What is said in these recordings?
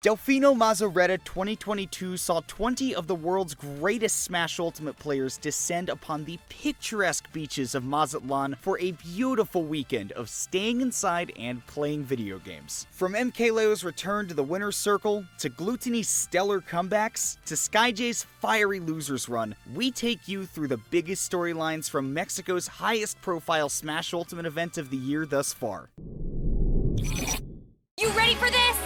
Delfino Maza RETA 2022 saw 20 of the world's greatest Smash Ultimate players descend upon the picturesque beaches of Mazatlan for a beautiful weekend of staying inside and playing video games. From MkLeo's return to the winner's circle, to Glutonny's stellar comebacks, to Skyjay's fiery losers run, we take you through the biggest storylines from Mexico's highest profile Smash Ultimate event of the year thus far. You ready for this?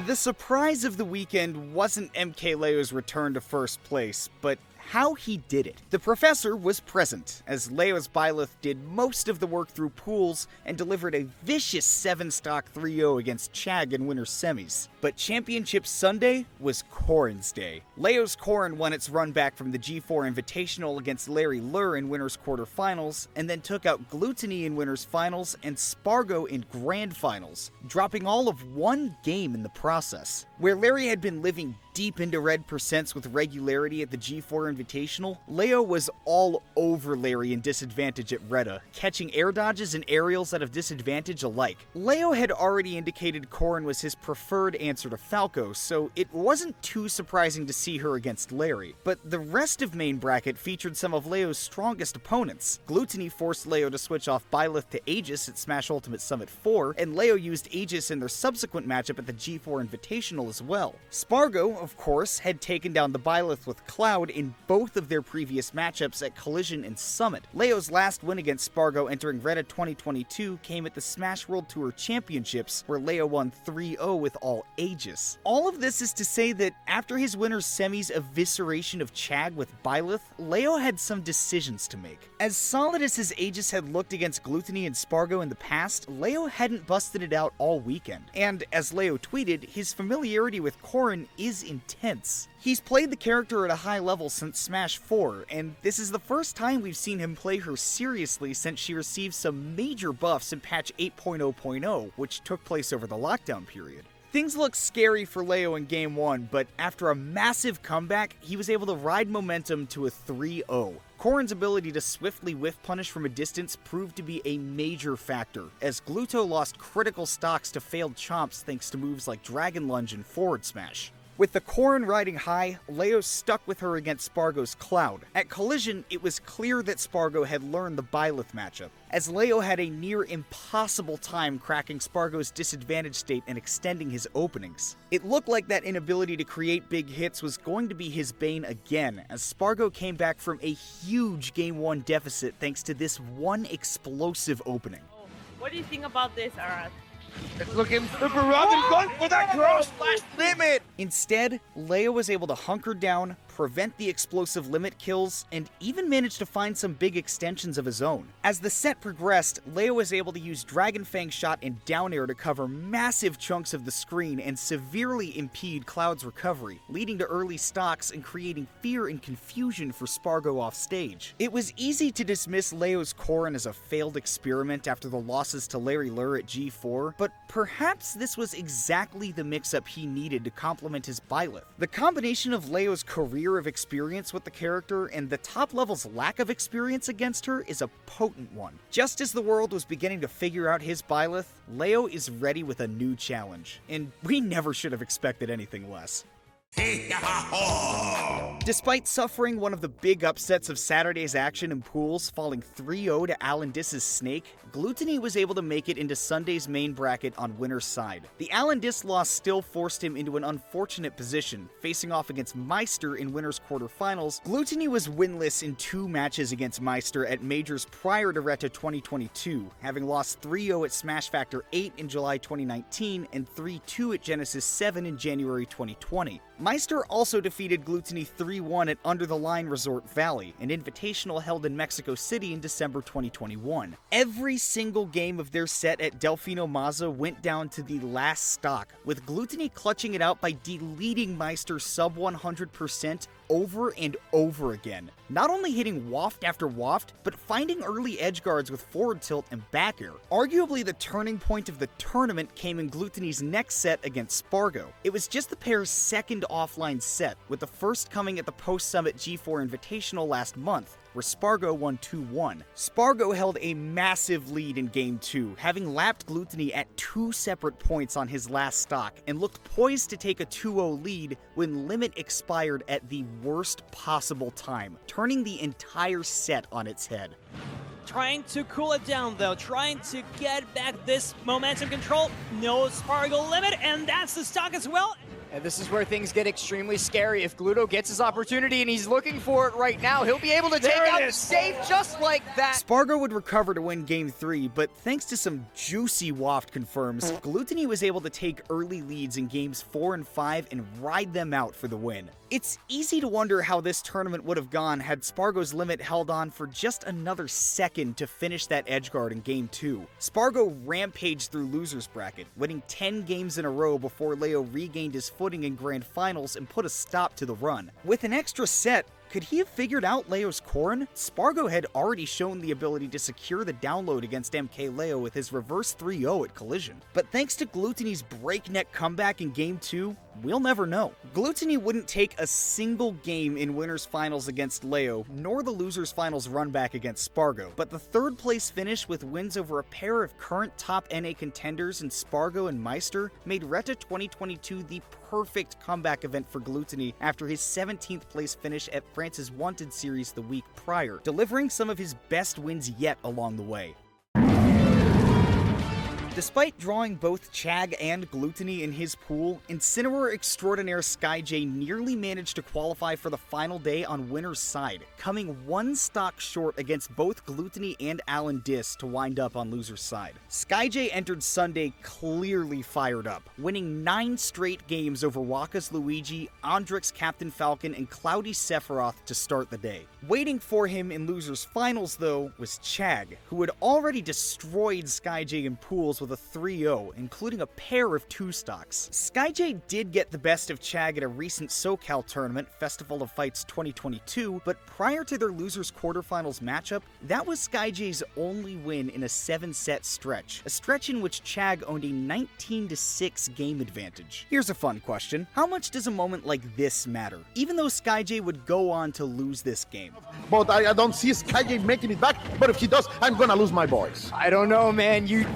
The surprise of the weekend wasn't MkLeo's return to first place, but how he did it. The professor was present, as Leo's Byleth did most of the work through pools and delivered a vicious 7-stock 3-0 against Chag in winner's semis. But Championship Sunday was Corrin's day. Leo's Corrin won its run back from the G4 Invitational against Larry Lur in winner's quarterfinals, and then took out Glutonny in winner's finals and Spargo in grand finals, dropping all of one game in the process. Where Larry had been living deep into red percents with regularity at the G4 Invitational, Leo was all over Larry in disadvantage at RETA, catching air dodges and aerials out of disadvantage alike. Leo had already indicated Corrin was his preferred answer to Falco, so it wasn't too surprising to see her against Larry. But the rest of main bracket featured some of Leo's strongest opponents. Glutonny forced Leo to switch off Byleth to Aegis at Smash Ultimate Summit 4, and Leo used Aegis in their subsequent matchup at the G4 Invitational as well. Spargo, of course, had taken down the Byleth with Cloud in both of their previous matchups at Collision and Summit. Leo's last win against Spargo entering RETA 2022 came at the Smash World Tour Championships, where Leo won 3-0 with all Aegis. All of this is to say that after his winner's semis evisceration of Chag with Byleth, Leo had some decisions to make. As solid as his Aegis had looked against Glutonny and Spargo in the past, Leo hadn't busted it out all weekend. And as Leo tweeted, his familiarity with Corrin is intense. He's played the character at a high level since Smash 4, and this is the first time we've seen him play her seriously since she received some major buffs in patch 8.0.0, which took place over the lockdown period. Things looked scary for Leo in Game 1, but after a massive comeback, he was able to ride momentum to a 3-0. Corrin's ability to swiftly whiff punish from a distance proved to be a major factor, as Gluto lost critical stocks to failed chomps thanks to moves like Dragon Lunge and Forward Smash. With the Corrin riding high, Leo stuck with her against Spargo's Cloud. At Collision, it was clear that Spargo had learned the Byleth matchup, as Leo had a near impossible time cracking Spargo's disadvantage state and extending his openings. It looked like that inability to create big hits was going to be his bane again, as Spargo came back from a huge Game 1 deficit thanks to this one explosive opening. What do you think about this, Arad? It's looking super rough and going for that cross slash limit! Instead, Leo was able to hunker down, prevent the explosive limit kills, and even managed to find some big extensions of his own. As the set progressed, Leo was able to use Dragon Fang Shot and Down Air to cover massive chunks of the screen and severely impede Cloud's recovery, leading to early stocks and creating fear and confusion for Spargo off stage. It was easy to dismiss Leo's Corrin as a failed experiment after the losses to Larry Lur at G4, but perhaps this was exactly the mix-up he needed to complement his Byleth. The combination of Leo's career of experience with the character and the top level's lack of experience against her is a potent one. Just as the world was beginning to figure out his Byleth, Leo is ready with a new challenge, and we never should have expected anything less. Despite suffering one of the big upsets of Saturday's action in pools, falling 3-0 to Alan Diss's Snake, Glutonny was able to make it into Sunday's main bracket on winner's side. The Alan Diss loss still forced him into an unfortunate position, facing off against Meister in winner's quarterfinals. Glutonny was winless in 2 matches against Meister at majors prior to RETA 2022, having lost 3-0 at Smash Factor 8 in July 2019 and 3-2 at Genesis 7 in January 2020. Meister also defeated Glutonny 3-1 at Under the Line Resort Valley, an invitational held in Mexico City in December 2021. Every single game of their set at Delfino Maza went down to the last stock, with Glutonny clutching it out by deleting Meister's sub 100% over and over again. Not only hitting waft after waft, but finding early edge guards with forward tilt and back air. Arguably the turning point of the tournament came in Glutonny's next set against Spargo. It was just the pair's second offline set, with the first coming at the post-summit G4 Invitational last month. where Spargo won 2-1. Spargo held a massive lead in Game 2, having lapped Glutonny at 2 separate points on his last stock, and looked poised to take a 2-0 lead when limit expired at the worst possible time, turning the entire set on its head. Trying to cool it down though, trying to get back this momentum control. No Spargo limit, and that's the stock as well. And this is where things get extremely scary. If Gluto gets his opportunity and he's looking for it right now, he'll be able to take out the save just like that. Spargo would recover to win Game 3, but thanks to some juicy waft confirms, Glutonny was able to take early leads in Games 4 and 5 and ride them out for the win. It's easy to wonder how this tournament would have gone had Spargo's limit held on for just another second to finish that edgeguard in Game 2. Spargo rampaged through loser's bracket, winning 10 games in a row before Leo regained his footing in grand finals and put a stop to the run. With an extra set, could he have figured out Leo's Corrin? Spargo had already shown the ability to secure the download against MkLeo with his reverse 3-0 at Collision. But thanks to Glutonny's breakneck comeback in Game 2, we'll never know. Glutonny wouldn't take a single game in winners finals against Leo, nor the losers finals run back against Spargo. But the third place finish with wins over a pair of current top NA contenders in Spargo and Meister made RETA 2022 the perfect comeback event for Glutonny after his 17th place finish at France's Wanted series the week prior, delivering some of his best wins yet along the way. Despite drawing both Chag and Glutonny in his pool, Incineroar extraordinaire Skyjay nearly managed to qualify for the final day on winner's side, coming one stock short against both Glutonny and Alan Dis to wind up on loser's side. Skyjay entered Sunday clearly fired up, winning 9 straight games over Waka's Luigi, Andrix Captain Falcon, and Cloudy Sephiroth to start the day. Waiting for him in loser's finals, though, was Chag, who had already destroyed Skyjay in pools with a 3-0, including a pair of 2 stocks. Skyjay did get the best of Chag at a recent SoCal tournament, Festival of Fights 2022, but prior to their losers quarterfinals matchup, that was Skyjay's only win in a 7-set stretch, a stretch in which Chag owned a 19-6 game advantage. Here's a fun question. How much does a moment like this matter? Even though Skyjay would go on to lose this game. But I don't see Skyjay making it back, but if he does, I'm gonna lose my boys. I don't know, man. You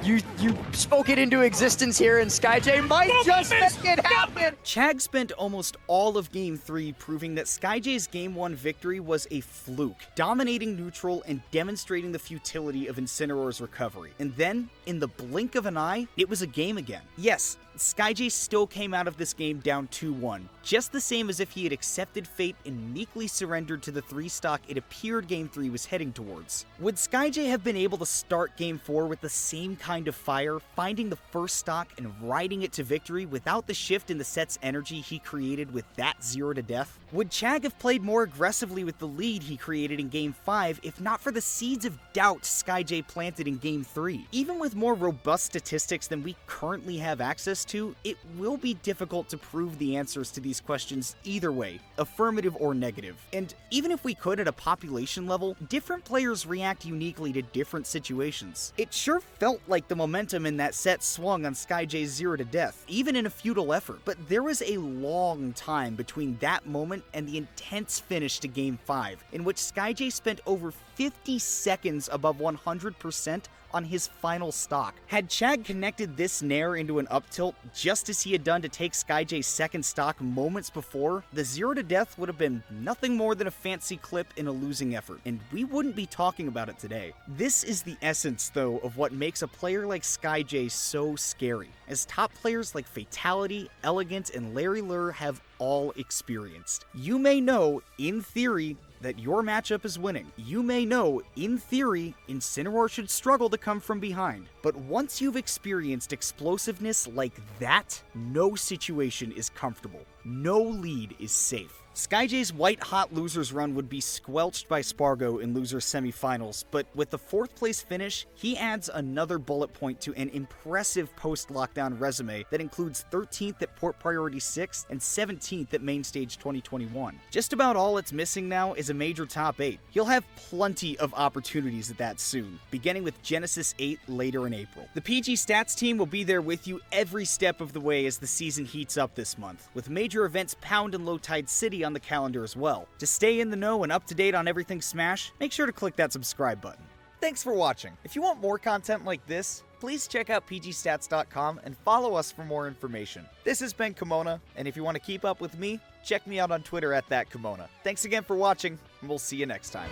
spoke it into existence here, and Skyjay might just make it happen. Chag spent almost all of Game 3 proving that Skyjay's Game 1 victory was a fluke, dominating neutral and demonstrating the futility of Incineroar's recovery. And then, in the blink of an eye, it was a game again. Yes, Skyjay still came out of this game down 2-1, just the same as if he had accepted fate and meekly surrendered to the 3-stock it appeared Game 3 was heading towards. Would Skyjay have been able to start Game 4 with the same kind of fire, finding the first stock and riding it to victory without the shift in the set's energy he created with that 0 to death? Would Chag have played more aggressively with the lead he created in Game 5 if not for the seeds of doubt Skyjay planted in Game 3? Even with more robust statistics than we currently have access to, it will be difficult to prove the answers to these questions either way, affirmative or negative. And even if we could at a population level, different players react uniquely to different situations. It sure felt like the momentum in that set swung on Skyjay's 0 to death, even in a futile effort, but there was a long time between that moment and the intense finish to Game 5, in which Skyjay spent over 50 seconds above 100% on his final stock. Had Chag connected this nair into an up tilt just as he had done to take Skyjay's second stock moments before, the 0 to death would have been nothing more than a fancy clip in a losing effort, and we wouldn't be talking about it today. This is the essence, though, of what makes a player like Skyjay so scary, as top players like Fatality, Elegant, and Larry Lurr have all experienced. You may know, in theory, that your matchup is winning. You may know, in theory, Incineroar should struggle to come from behind. But once you've experienced explosiveness like that, no situation is comfortable. No lead is safe. Skyjay's white-hot losers run would be squelched by Spargo in losers semifinals, but with the 4th place finish, he adds another bullet point to an impressive post-lockdown resume that includes 13th at Port Priority 6 and 17th at Main Stage 2021. Just about all it's missing now is a major top 8. He'll have plenty of opportunities at that soon, beginning with Genesis 8 later in April. The PGstats team will be there with you every step of the way as the season heats up this month, with major events Pound and Low Tide City on the calendar as well. To stay in the know and up to date on everything Smash, make sure to click that subscribe button. Thanks for watching. If you want more content like this, please check out PGstats.com and follow us for more information. This has been Kimona, and if you want to keep up with me, check me out on Twitter at @thatkimona. Thanks again for watching, and we'll see you next time.